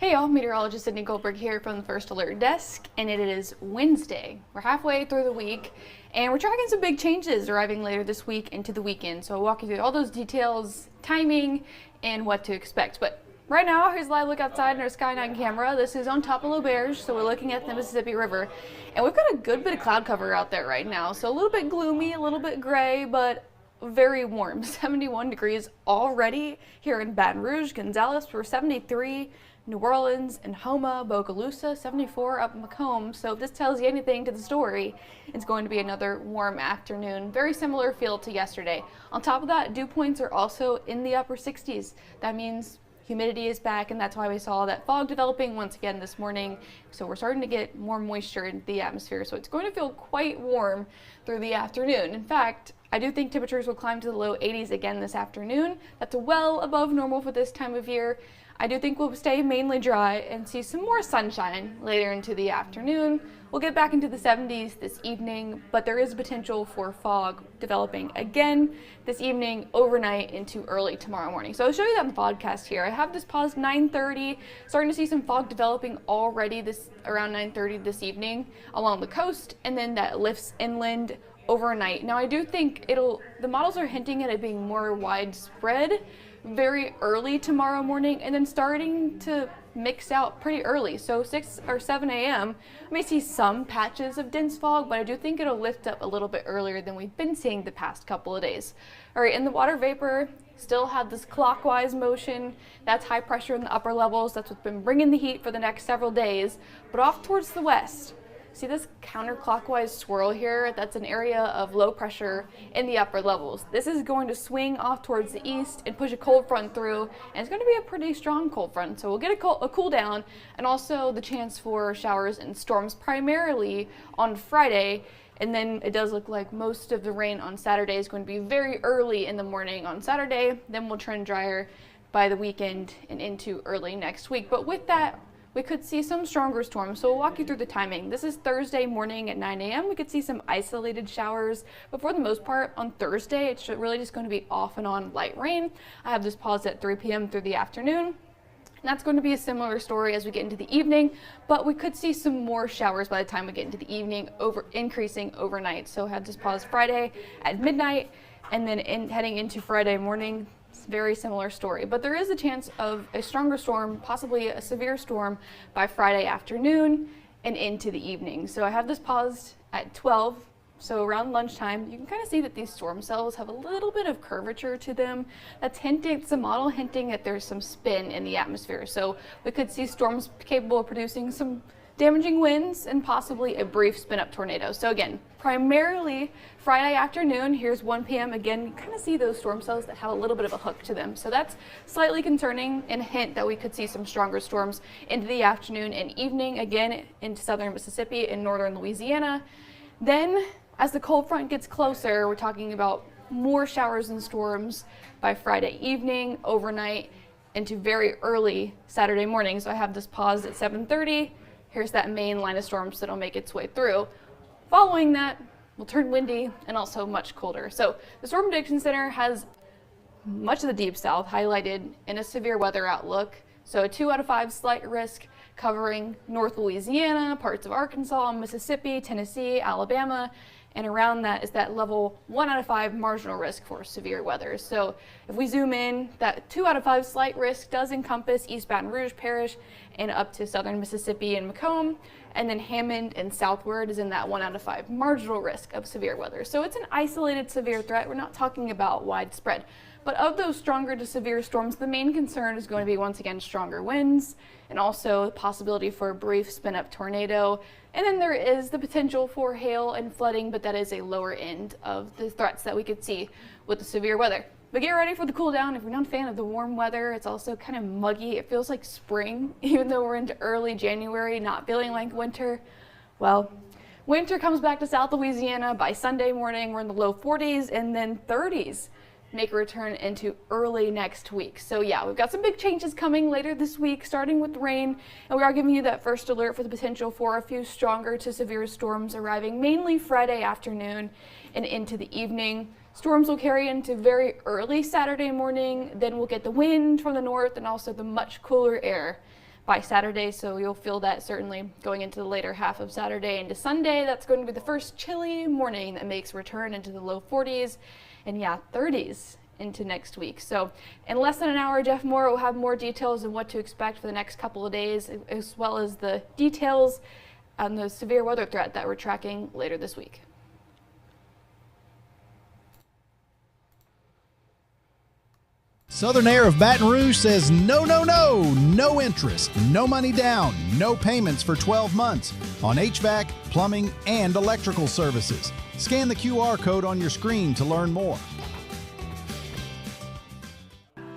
Hey y'all, meteorologist Sydney Goldberg here from the First Alert Desk, and it is Wednesday. We're halfway through the week, and we're tracking some big changes arriving later this week into the weekend. So I'll walk you through all those details, timing, and what to expect. But right now, here's a live look outside in our Sky9 camera. This is on top of L'Auberge, so we're looking at the Mississippi River. And we've got a good bit of cloud cover out there right now. So a little bit gloomy, a little bit gray, but very warm. 71 degrees already here in Baton Rouge, Gonzales. We're 73. New Orleans and Houma, Bogalusa, 74 up in Macomb. So if this tells you anything to the story, it's going to be another warm afternoon. Very similar feel to yesterday. On top of that, dew points are also in the upper 60s. That means humidity is back, and that's why we saw that fog developing once again this morning. So we're starting to get more moisture in the atmosphere. So it's going to feel quite warm through the afternoon. In fact, I do think temperatures will climb to the low 80s again this afternoon. That's well above normal for this time of year. I do think we'll stay mainly dry and see some more sunshine later into the afternoon. We'll get back into the 70s this evening, but there is potential for fog developing again this evening, overnight into early tomorrow morning. So I'll show you that in the podcast here. I have this paused 9:30, starting to see some fog developing already around 9:30 this evening along the coast, and then that lifts inland overnight. Now I do think the models are hinting at it being more widespread very early tomorrow morning, and then starting to mix out pretty early. So 6 or 7 a.m. I may see some patches of dense fog, but I do think it'll lift up a little bit earlier than we've been seeing the past couple of days. All right, and the water vapor still had this clockwise motion. That's high pressure in the upper levels. That's what's been bringing the heat for the next several days. But off towards the west, see this counterclockwise swirl here? That's an area of low pressure in the upper levels. This is going to swing off towards the east and push a cold front through, and it's going to be a pretty strong cold front. So we'll get a cool down, and also the chance for showers and storms primarily on Friday. And then it does look like most of the rain on Saturday is going to be very early in the morning on Saturday. Then we'll trend drier by the weekend and into early next week. But with that, we could see some stronger storms, so we'll walk you through the timing. This is Thursday morning at 9 a.m. We could see some isolated showers, but for the most part on Thursday, it's really just going to be off and on light rain. I have this paused at 3 p.m. through the afternoon. And that's going to be a similar story as we get into the evening, but we could see some more showers by the time we get into the evening, increasing overnight. So I had this pause Friday at midnight, and then heading into Friday morning. It's a very similar story, but there is a chance of a stronger storm, possibly a severe storm by Friday afternoon and into the evening. So I have this paused at 12. So around lunchtime, you can kind of see that these storm cells have a little bit of curvature to them. That's hinting, it's a model hinting that there's some spin in the atmosphere. So we could see storms capable of producing some damaging winds and possibly a brief spin-up tornado. So again, primarily Friday afternoon, here's 1 p.m. Again, you kind of see those storm cells that have a little bit of a hook to them. So that's slightly concerning and a hint that we could see some stronger storms into the afternoon and evening, again into southern Mississippi and northern Louisiana. Then as the cold front gets closer, we're talking about more showers and storms by Friday evening, overnight, into very early Saturday morning. So I have this paused at 7:30. Here's that main line of storms that'll make its way through. Following that, we'll turn windy and also much colder. So the Storm Prediction Center has much of the deep south highlighted in a severe weather outlook. So a 2 out of 5 slight risk covering North Louisiana, parts of Arkansas, Mississippi, Tennessee, Alabama, and around that is that level 1 out of 5 marginal risk for severe weather. So if we zoom in, that 2 out of 5 slight risk does encompass East Baton Rouge Parish and up to southern Mississippi and Macomb, and then Hammond and southward is in that 1 out of 5 marginal risk of severe weather. So it's an isolated severe threat. We're not talking about widespread. But of those stronger to severe storms, the main concern is going to be, once again, stronger winds and also the possibility for a brief spin-up tornado. And then there is the potential for hail and flooding, but that is a lower end of the threats that we could see with the severe weather. But get ready for the cool down. If you're not a fan of the warm weather, it's also kind of muggy. It feels like spring, even though we're into early January, not feeling like winter. Well, winter comes back to South Louisiana by Sunday morning. We're in the low 40s and then 30s. Make a return into early next week. So yeah, we've got some big changes coming later this week, starting with rain, and we are giving you that first alert for the potential for a few stronger to severe storms arriving mainly Friday afternoon and into the evening. Storms will carry into very early Saturday morning, then we'll get the wind from the north and also the much cooler air by Saturday, so you'll feel that certainly going into the later half of Saturday into Sunday. That's going to be the first chilly morning that makes a return into the low 40s and 30s into next week. So in less than an hour, Jeff Moore will have more details on what to expect for the next couple of days, as well as the details on the severe weather threat that we're tracking later this week. Southern Air of Baton Rouge says no, no, no, no interest, no money down, no payments for 12 months on HVAC, plumbing, and electrical services. Scan the QR code on your screen to learn more.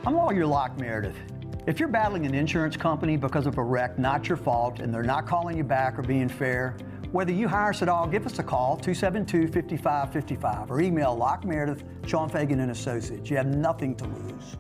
I'm Lawyer Locke Meredith. If you're battling an insurance company because of a wreck not your fault and they're not calling you back or being fair, whether you hire us at all, give us a call, 272-5555, or email Locke Meredith, Sean Fagan and Associates. You have nothing to lose.